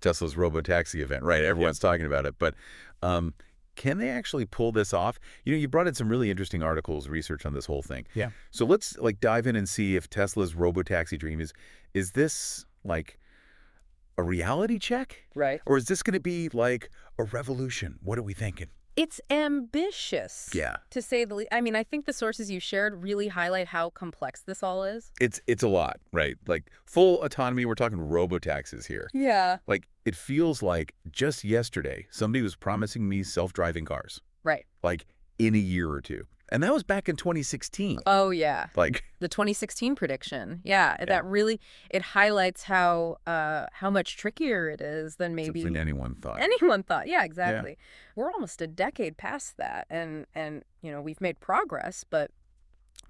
Tesla's Robotaxi event, right? Everyone's talking about it. But can they actually pull this off? You brought in some really interesting articles, research on this whole thing. Yeah. So let's dive in and see if Tesla's Robotaxi dream is this like a reality check? Right. Or is this going to be like a revolution? What are we thinking? It's ambitious. Yeah. To say the least. I mean, I think the sources you shared really highlight how complex this all is. It's a lot, right? Like full autonomy, we're talking robotaxis here. Yeah. Like it feels like just yesterday somebody was promising me self-driving cars. Right. Like in a year or two. And that was back in 2016. Oh, yeah. Like the 2016 prediction. Yeah, that really, it highlights how much trickier it is than maybe something anyone thought. Anyone thought. Yeah, exactly. Yeah. We're almost a decade past that. And we've made progress, but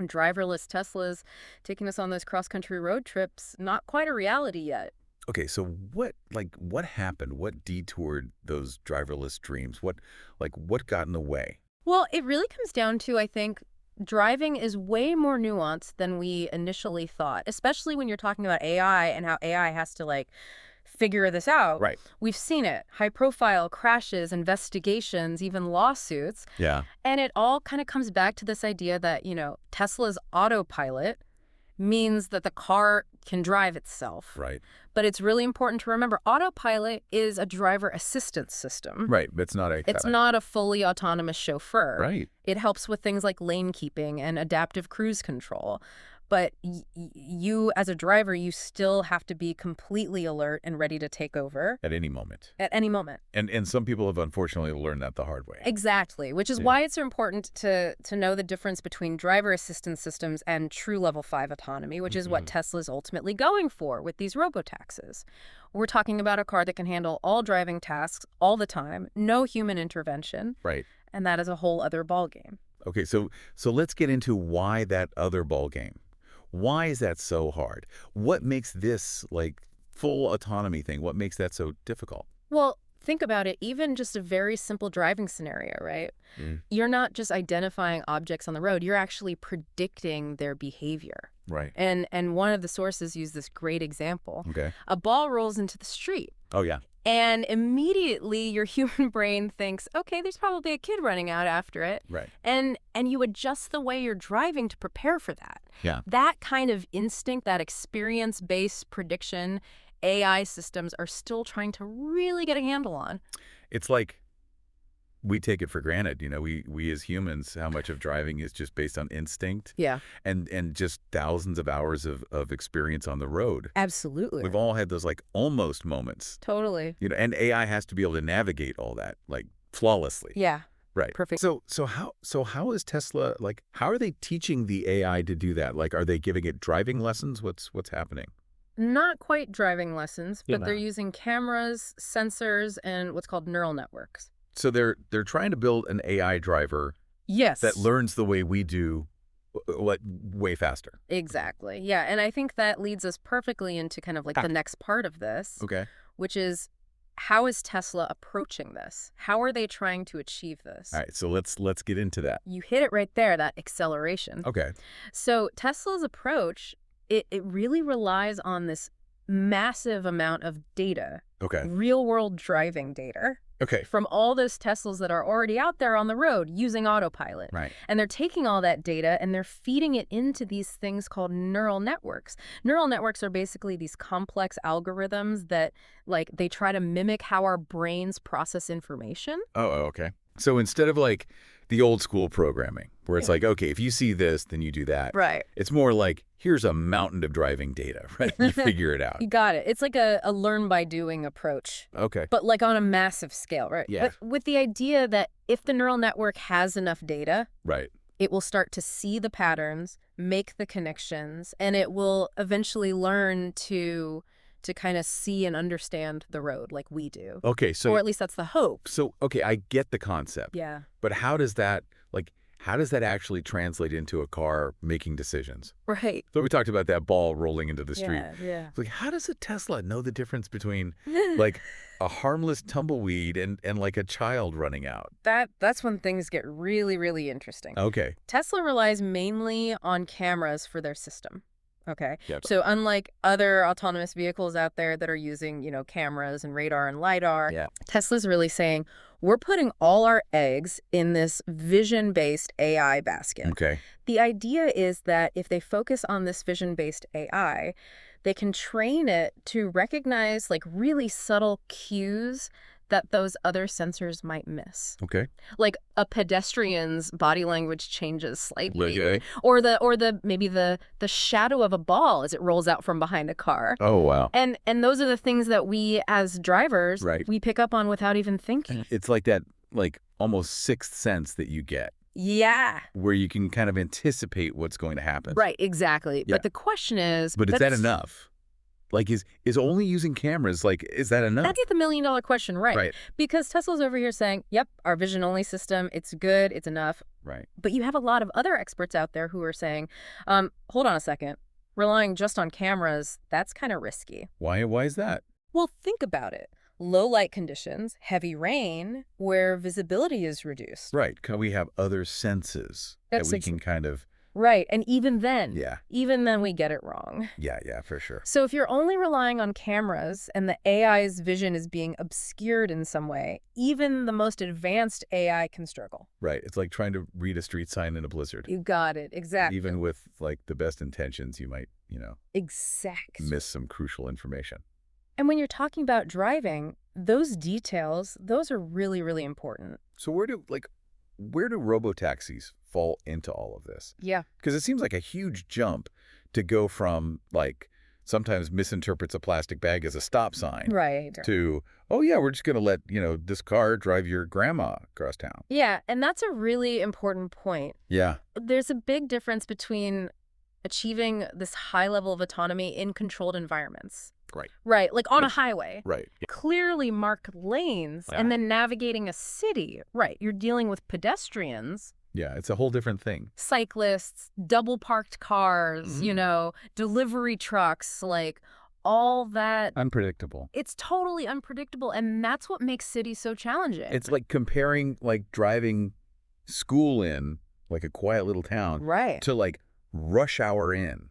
driverless Teslas taking us on those cross-country road trips, not quite a reality yet. Okay, so what happened? What detoured those driverless dreams? What got in the way? Well, it really comes down to, I think, driving is way more nuanced than we initially thought, especially when you're talking about AI and how AI has to, figure this out. Right. We've seen it. High-profile crashes, investigations, even lawsuits. Yeah. And it all kind of comes back to this idea that, Tesla's autopilot means that the car can drive itself. Right. But it's really important to remember autopilot is a driver assistance system. Right. It's not a fully autonomous chauffeur. Right. It helps with things like lane keeping and adaptive cruise control. But you, as a driver, you still have to be completely alert and ready to take over. At any moment. At any moment. And some people have unfortunately learned that the hard way. Exactly, which is why it's so important to know the difference between driver assistance systems and true level 5 autonomy, which is what Tesla's ultimately going for with these robotaxis. We're talking about a car that can handle all driving tasks all the time, no human intervention. Right. And that is a whole other ballgame. Okay, so let's get into why that other ballgame. Why is that so hard? What makes this full autonomy thing? What makes that so difficult? Well, think about it. Even just a very simple driving scenario, right? You're not just identifying objects on the road. You're actually predicting their behavior. Right. And one of the sources used this great example. Okay. A ball rolls into the street. Oh, yeah. And immediately your human brain thinks, okay, there's probably a kid running out after it. Right. And you adjust the way you're driving to prepare for that. Yeah. That kind of instinct, that experience-based prediction, AI systems are still trying to really get a handle on. It's like we take it for granted, we as humans, how much of driving is just based on instinct. Yeah. And just thousands of hours of experience on the road. Absolutely. We've all had those almost moments. Totally. And AI has to be able to navigate all that flawlessly. Yeah. Right. Perfect. So how is Tesla how are they teaching the AI to do that? Are they giving it driving lessons? What's happening? Not quite driving lessons, but they're using cameras, sensors, and what's called neural networks. So they're trying to build an AI driver Yes. that learns the way we do, way faster. Exactly. Yeah. And I think that leads us perfectly into kind of the next part of this. Okay. Which is, how is Tesla approaching this? How are they trying to achieve this? All right. So let's get into that. You hit it right there, that acceleration. Okay. So Tesla's approach, it really relies on this massive amount of data. Okay. Real world driving data. Okay. From all those Teslas that are already out there on the road using autopilot. Right. And they're taking all that data and they're feeding it into these things called neural networks. Neural networks are basically these complex algorithms that they try to mimic how our brains process information. Oh, okay. So instead of the old school programming where it's okay, if you see this, then you do that. Right. It's more here's a mountain of driving data, right? You figure it out. You got it. It's like a learn by doing approach. Okay. But on a massive scale, right? Yeah. But with the idea that if the neural network has enough data, right, it will start to see the patterns, make the connections, and it will eventually learn to kind of see and understand the road like we do. Okay, so or at least that's the hope. So okay, I get the concept. Yeah. But how does that actually translate into a car making decisions? Right. So we talked about that ball rolling into the street. Yeah. How does a Tesla know the difference between a harmless tumbleweed and a child running out? That's when things get really, really interesting. Okay. Tesla relies mainly on cameras for their system. Okay. Yep. So unlike other autonomous vehicles out there that are using, cameras and radar and LiDAR, Yeah. Tesla's really saying, we're putting all our eggs in this vision-based AI basket. Okay. The idea is that if they focus on this vision-based AI, they can train it to recognize like really subtle cues that those other sensors might miss. Okay. Like a pedestrian's body language changes slightly, Okay. or the maybe the shadow of a ball as it rolls out from behind a car. Oh, wow. And those are the things that we as drivers, Right. we pick up on without even thinking. It's like that, like almost sixth sense that you get Yeah. where you can kind of anticipate what's going to happen. Right, exactly. Yeah. But the question is, But is that enough? Like, is only using cameras, like, is that enough? That's the $1 million question, right? Right. Because Tesla's over here saying, yep, our vision-only system, it's good, it's enough. Right. But you have a lot of other experts out there who are saying, hold on a second, relying just on cameras, that's kind of risky. Why is that? Well, think about it. Low light conditions, heavy rain, where visibility is reduced. Right. Can we have other senses that That's we can kind of... Right, and even then Yeah. we get it wrong. Yeah, for sure. So if you're only relying on cameras and the AI's vision is being obscured in some way, even the most advanced AI can struggle. Right. It's like trying to read a street sign in a blizzard. You got it, exactly. Even with, like, the best intentions, you might, Exactly. miss some crucial information. And when you're talking about driving, those details, those are really, really important. So where do robotaxis fall into all of this? Yeah. Because it seems like a huge jump to go from, like, sometimes misinterprets a plastic bag as a stop sign Right. to, oh, yeah, we're just going to let, this car drive your grandma across town. Yeah, and that's a really important point. Yeah. There's a big difference between achieving this high level of autonomy in controlled environments. Right. Right, like on a highway. Right. Clearly marked lanes, and then navigating a city. Right, you're dealing with pedestrians. Yeah, it's a whole different thing. Cyclists, double parked cars, delivery trucks, like all that. Unpredictable. It's totally unpredictable, and that's what makes cities so challenging. It's like comparing, like, driving school in, like, a quiet little town right. to, like, rush hour in,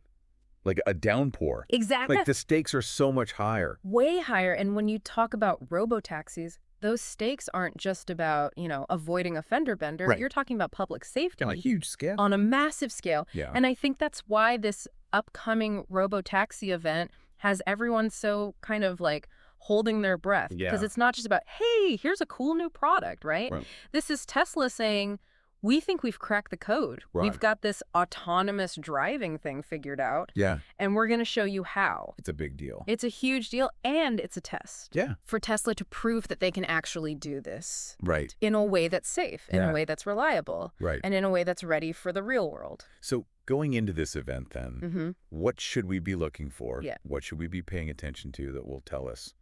like a downpour. Exactly. Like, the stakes are so much higher. Way higher. And when you talk about robotaxis, those stakes aren't just about, avoiding a fender bender. Right. You're talking about public safety. On a huge scale. On a massive scale. Yeah. And I think that's why this upcoming robotaxi event has everyone so kind of like holding their breath. Yeah. Because it's not just about, hey, here's a cool new product, right? This is Tesla saying, we think we've cracked the code. Right. We've got this autonomous driving thing figured out. Yeah. And we're going to show you how. It's a big deal. It's a huge deal, and it's a test. Yeah. For Tesla to prove that they can actually do this. Right. In a way that's safe, in a way that's reliable. Right. And in a way that's ready for the real world. So going into this event then, what should we be looking for? Yeah. What should we be paying attention to that will tell us?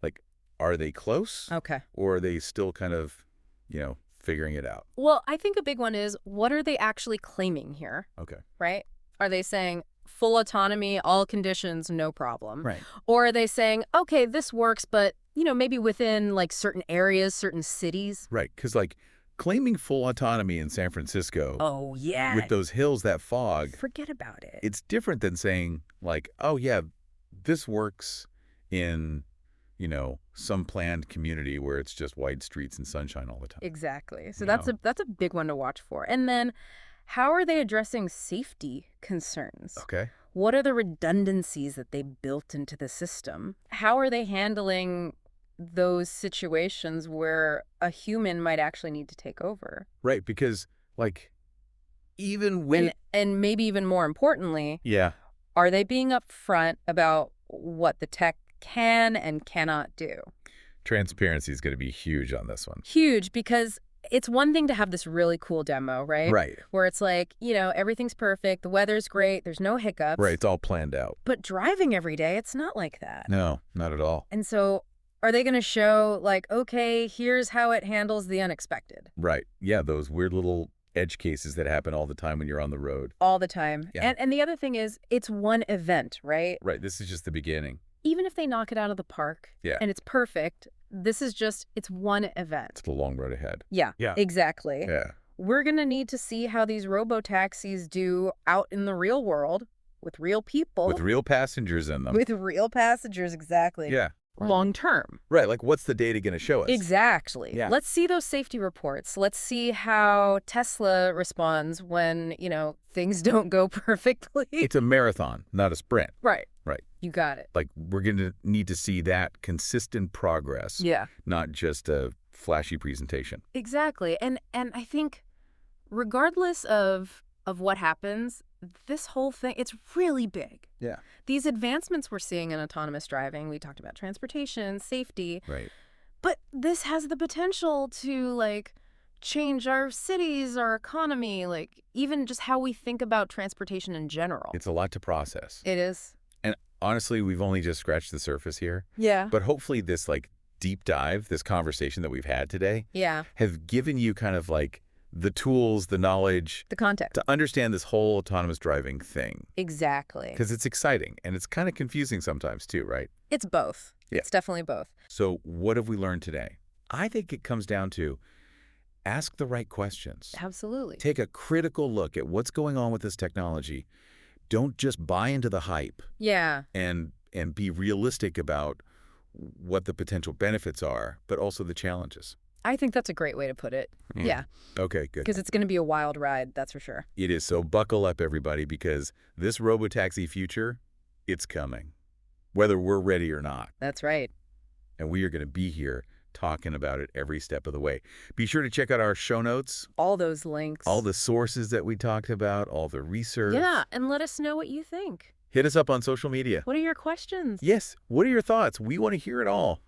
Like, are they close? Okay. Or are they still kind of, figuring it out? Well, I think a big one is, what are they actually claiming here? Okay. Right? Are they saying full autonomy, all conditions, no problem? Right. Or are they saying, okay, this works, but, maybe within like certain areas, certain cities? Right. Because, like, claiming full autonomy in San Francisco. Oh, yeah. With those hills, that fog. Forget about it. It's different than saying, like, oh, yeah, this works in, some planned community where it's just wide streets and sunshine all the time. Exactly. So that's a big one to watch for. And then how are they addressing safety concerns? Okay. What are the redundancies that they built into the system? How are they handling those situations where a human might actually need to take over? Right, because, like, even when... And maybe even more importantly, yeah, are they being upfront about what the tech can and cannot do? Transparency is going to be huge on this one. Huge, because it's one thing to have this really cool demo, right? Right. Where it's like, everything's perfect, the weather's great, there's no hiccups. Right, it's all planned out. But driving every day, it's not like that. No, not at all. And so are they going to show, like, okay, here's how it handles the unexpected? Right. Yeah, those weird little edge cases that happen all the time when you're on the road. All the time. Yeah. And the other thing is, it's one event, right? Right, this is just the beginning. Even if they knock it out of the park and it's perfect, it's one event. It's the long road ahead. Yeah, exactly. Yeah. We're going to need to see how these robotaxis do out in the real world with real people, With real passengers in them. with real passengers, exactly. Yeah. Long term. Right, like what's the data going to show us? Exactly. Yeah. Let's see those safety reports. Let's see how Tesla responds when, things don't go perfectly. It's a marathon, not a sprint. Right. Right. You got it. Like, we're going to need to see that consistent progress, Yeah. not just a flashy presentation. Exactly. And I think regardless of what happens, this whole thing, it's really big. Yeah. These advancements we're seeing in autonomous driving, we talked about transportation, safety, Right. but this has the potential to, change our cities, our economy, even just how we think about transportation in general. It's a lot to process. It is. And honestly, we've only just scratched the surface here. Yeah. But hopefully this, deep dive, this conversation that we've had today, Yeah. have given you kind of, the tools, the knowledge The context. to understand this whole autonomous driving thing. Exactly. Because it's exciting, and it's kind of confusing sometimes too, right? It's both. Yeah. It's definitely both. So what have we learned today? I think it comes down to ask the right questions. Absolutely. Take a critical look at what's going on with this technology. Don't just buy into the hype, Yeah. and be realistic about what the potential benefits are, but also the challenges. I think that's a great way to put it. Yeah. Okay, good. Because it's going to be a wild ride, that's for sure. It is. So buckle up, everybody, because this robotaxi future, it's coming, whether we're ready or not. That's right. And we are going to be here talking about it every step of the way. Be sure to check out our show notes, All those links. all the sources that we talked about, all the research. Yeah, and let us know what you think. Hit us up on social media. What are your questions? Yes, what are your thoughts? We want to hear it all.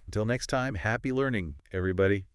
Until next time, happy learning, everybody.